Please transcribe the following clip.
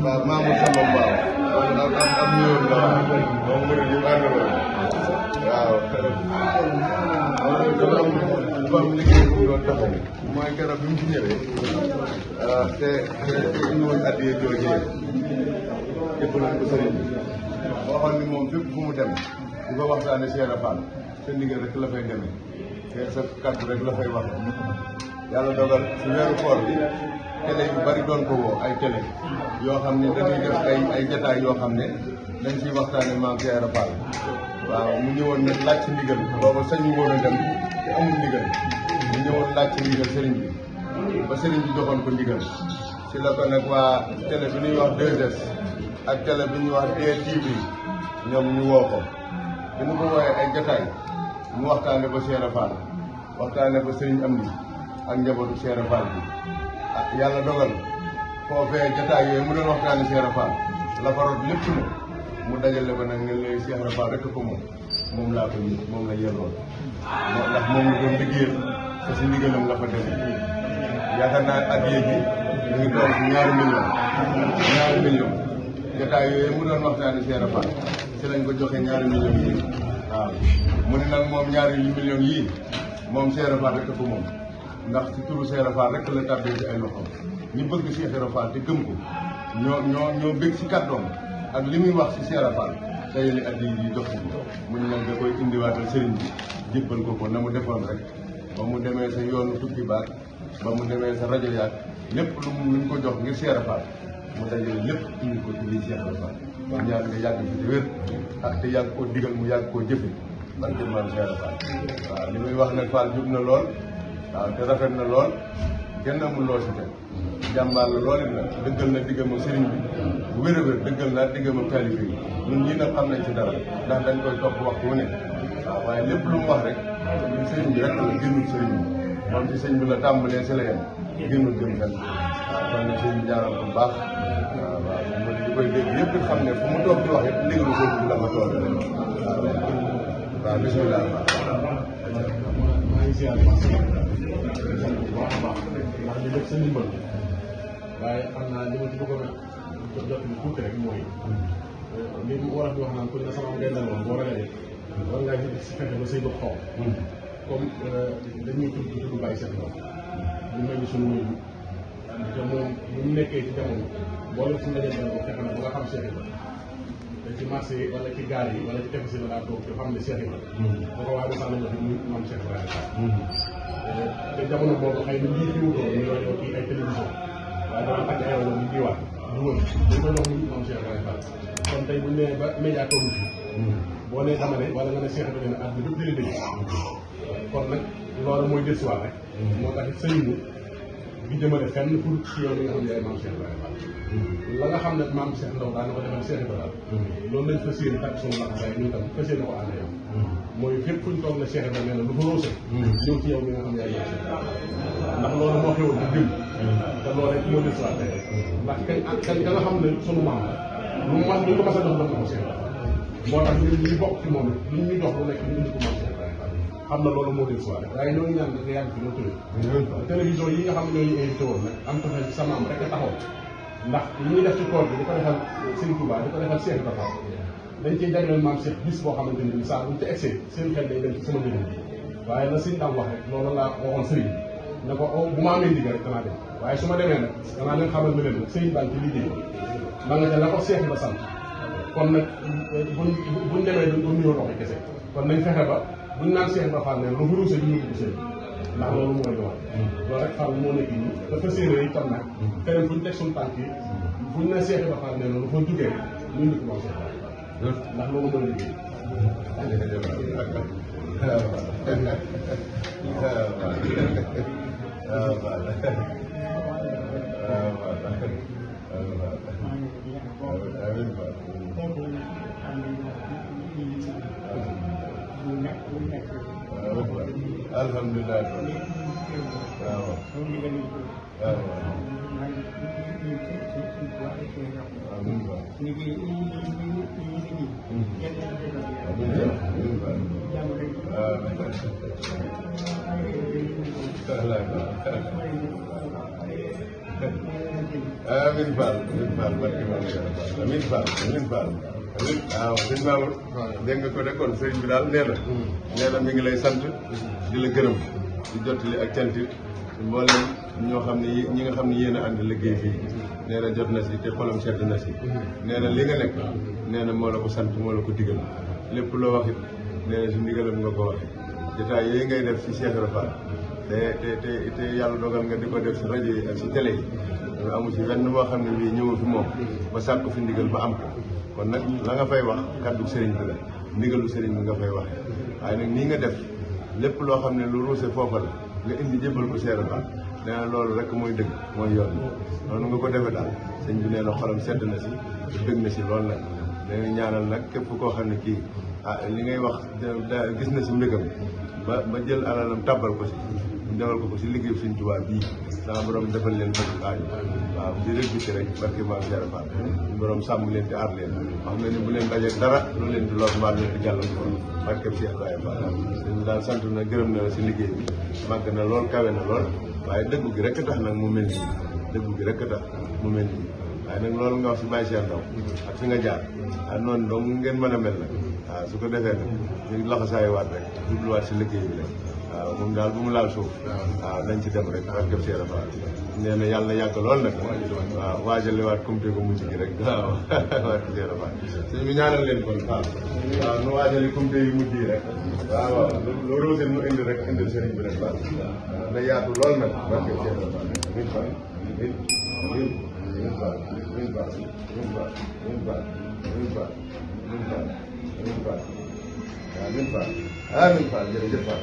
waaw Mamour Samba Mbao am ñëwoon la moom mu ne ñu àndaloon waaw dafa am liggéey bu doon taxaw mooy keroog bi mu fi ñëwee te indi woon addiye joojee jëppaloon ko sëriñ bi waxoon ni moom fépp fu mu dem di fa waxtaane Cheikh Fall sa ndigal rek la fay demee te sa kàddu rek la fay wax yàlla dogal si weeru koor bi télé yu bari doon ko woo ay télé yoo xam ne dañuy def ay jataay yoo xam ne dañ ciy waxtaane maam Cheikh Fall waaw mu ñëwoon nag laaj ci ndigal booba sañu woon a dem te amul ndigal mu ñëwoon laaj ci ndigal sëriñ bi ba sëriñ bi joxoon ko ndigal si la ko nag waa télé bi ñuy wax 2S ak télé bi ñuy wax DTV ñoom ñu woo ko bi ñu ko wooyee ay jataay mu waxtaane ba Cheikh Fall waxtaane ba sëriñ Amdi ak njabootu Cheikh Fall bi yàlla dogal foofee jataay yooyu mu doon waxtaane Cheikh Fall la fa rot lépp na mu dajale ko nag ne lay Cheikh Fall rek ko moom laa ko moom la yelloon ndax moom la doon liggéeyal te si ndigalam la fa demee yaakaar naa addiya ji ñu ngi toll si ñaari million jataay yooyu mu doon waxtaane Cheikh Fall si lañ ko joxe ñaari million yi waaw mu ne nag moom ñaari million yii moom Cheikh Fall rek ko moom ndax ci turu Cheikh Fall rek la tàbbee ci ay loxoom ñi bëgg Cheikh Fall te gëm ko ñoo bëgg si kàddoom ak li muy wax si Cheikh Fall dajale addiya yi jox ko mu ne nag da koy indiwaatal sëriñ bi jébbal ko na mu defoon rek ba mu demee sa yoonu tukki baat ba mu demee sa rajo yaat lépp lu mu ko jox ngir Cheikh Fall mu dajale lépp indi ko ci lii Cheikh Fall kon ñaan nga yàgg fi te wér ak te yàgg koo digal mu yàgg koo jëfe barke maam Cheikh Fall waaw li muy wax nag Fall jub na lool waaw te rafet na lool kenn amul loo si teg jàmbaar la lool it nag dëggal na diggam ak sëriñ bi bu wér a wér dëggal naa diggam ak taalibe yi ñun ñii nag xam nañ ci dara ndax dañ koy topp waxtu wu ne waaw waaye lépp lu mu wax rek sëriñ bi rek la génnul sëriñ bi moom ci sëñ bi la tàmbalee si la yem génnul jëm fenn waaw kon nag sëñ bi ñaanal ko bu baax waaw waaw mu di koy dégg yëpp it xam ne fu mu toog di wax it ndigalu sëñ bi la nga tool waaw bisimilah ndax li def sa ndimbal waaye xam naa li ma ci bëggoon a jot ni tuuti rek mooy li mu war a di wax naan ku ne sama ngay daloon boo ragalee war ngaa jël si fexe ba say bët xaw comme dañuy tudd bàyyi seen lool ñu mel ni suñu wéyu te moom bu ñu nekkee ci jamono boole suñu dajee dana ko fexe na ba nga xam Cheikh Ibra te ci marché yi wala ci gaar yi wala ci tefes yi la daa toog te xam ne Cheikh Ibra da ko waaye mosaan nañu wax ni maam Cheikh Ibra te jamono boobu xëy na lii fi wutoon ñu yor kii ay télévision waaye dama tàgg ay wala ñu jiwaat du wër dañ ko jox ni maam Cheikh Ibra Fall kon tey buñ nee ba média tollu fi boo nee dama ne wala nga ne Cheikh Ibra ne at bi bépp dina dégg kon nag loolu mooy dellusiwaat rek moo tax it sëriñ bi jëmale fenn pour ci yow li nga xam ne yaay maam Cheikh Ibra Fall la nga xam ne maam Cheikh Ndaw daana ko defal Cheikh Ibra loolu lañ fas yéene takk suñu laxasaay ñun tam fas yéene ko ànd yow mooy fépp fuñ toog la Cheikh Ibra nee na lu ko roose ñëw ci yow mi nga xam ne yaay yow ndax loolu moo xewoon ci jëm te loolu rek moo dellusiwaat tey ndax kan ka nga xam ne sunu maam la lu mu mas lu ko mas a dox def na ko Cheikh moo tax ñun ñu bokk ci moom it lu ñuy dox lu nekk ñu indi ko maam Cheikh xam na loolu moo del soit rek waaye ñooñu ñaan dafa yàgg fi loo tëwee télévision yi nga xam ne ñooñu invité woon nag am taxal ci sa maam rek a taxaw ndax li ñuy def ci koor bi di ko defal Sëñ Touba di ko defal Cheikh Ibra dañ ciy jagleel maam Cheikh bis boo xamante ni saa buñ ci excès seen xel day dem ci sama njëriñ waaye la sëñ daam wax rek loolu laa waxoon sëriñ ne ko bu ma amee ndigal rek danaa dem waaye su ma demee nag danaa leen xamal ne leen nag sëriñ baa ngi ci liggéey ma nga ca la ko Cheikh Ibra sant kon nag buñ demee duñ ko nuyoo loxo kese kon nañ fexe ba buñ naan Cheikh Ibra Fall ne lu fi ruuse ñu ñu ko seen ndax loolu mooy li wax loolu rek Fall moo nekk nii dafa séeréer yi tam nag feneen buñ teg suñu tànk yi buñ ne Cheikh Ibra Fall ne lu fa jugee ñu ngi ko moom Cheikh Ibra ndax loolu mooy liggéey alhamdulilah waaw waaw amiin Fall barke moom amiin Fall amiin waaw sëñ Mamour dégg nga ko de kon sëriñ bi daal nee na mi ngi lay sant di la gërëm di jottali ak cantit mboolem ñoo xam ne ñi nga xam ne yéen a ànd liggéey fii nee na jot na si te xolam sedd na si nee na li nga nekk nee na moo la ko sant moo la ko digal lépp loo wax it nee na si ndigalam nga ko waxee jotaay yooyu ngay def si Cheikh Ibra Fall te yàlla dogal nga di ko def si rajo yi ak si télé yi amu si wenn boo xam ne bii ñëwul fi moom ba sàkk fi ndigal ba am ko kon nag la nga fay wax kaddu sëriñ bi la ndigalu sëriñ bi nga fay wax waaye nag nii nga def lépp loo xam ne lu ruuse foofa la nga indi jébbal ko Cheikh Ibra Fall nee na loolu rek mooy dëgg mooy yoon noonu nga ko defee daal sëñ bi nee na xolam sedd na si dëgg na si loolu nag nee na ñaanal nag képp koo xam ne kii li ngay wax gis na si mbégam ba jël alalam tàbbal ko si defal ko si liggéey Sëñ Tuubaa bii sama borom defal leen bëgg aaju waaw di rek biti rek barke maam Cheikh Ibra Fall borom sàmm leen te aar leen wax na ni bu leen dajeeg dara lu leen di lor mbaa leen di gàllankoor barke Cheikh Ibra Fall dañu daal sant na gërëm na la si liggéey bi màgg na lool kawe na lool waaye dëggu gi rek tax nag mu mel nii dëggu gi rek tax mu mel nii waaye nag loolu nga wax si Baye Cheikh Ndaw ak fi nga jaar noonu dong ngeen mën a mel nag waaw su ko defee nag ñu laxasaayu rek jubluwaat si liggéey bi rek waaw moom daal bu mu laal suuf waaw nañ ci dem rek barke Cheikh Ibra Fall nee na yàlla na yàgg lool nag waaw waajalewaat comité ko mujj gi rek waaw barke Cheikh Ibra Fall suñ bi ñaanal leen kon waaw nu waajali comité yu mujj yi rek waaw waaw loolu roose nu indi rek indil sëriñ bi rek waaw na yaatu lool nag barke Cheikh Ibra Fall min Fall min Fall min Fall min Fall min Fall min Fall min Fall min Fall min Fall min Fall jërëjëf Fall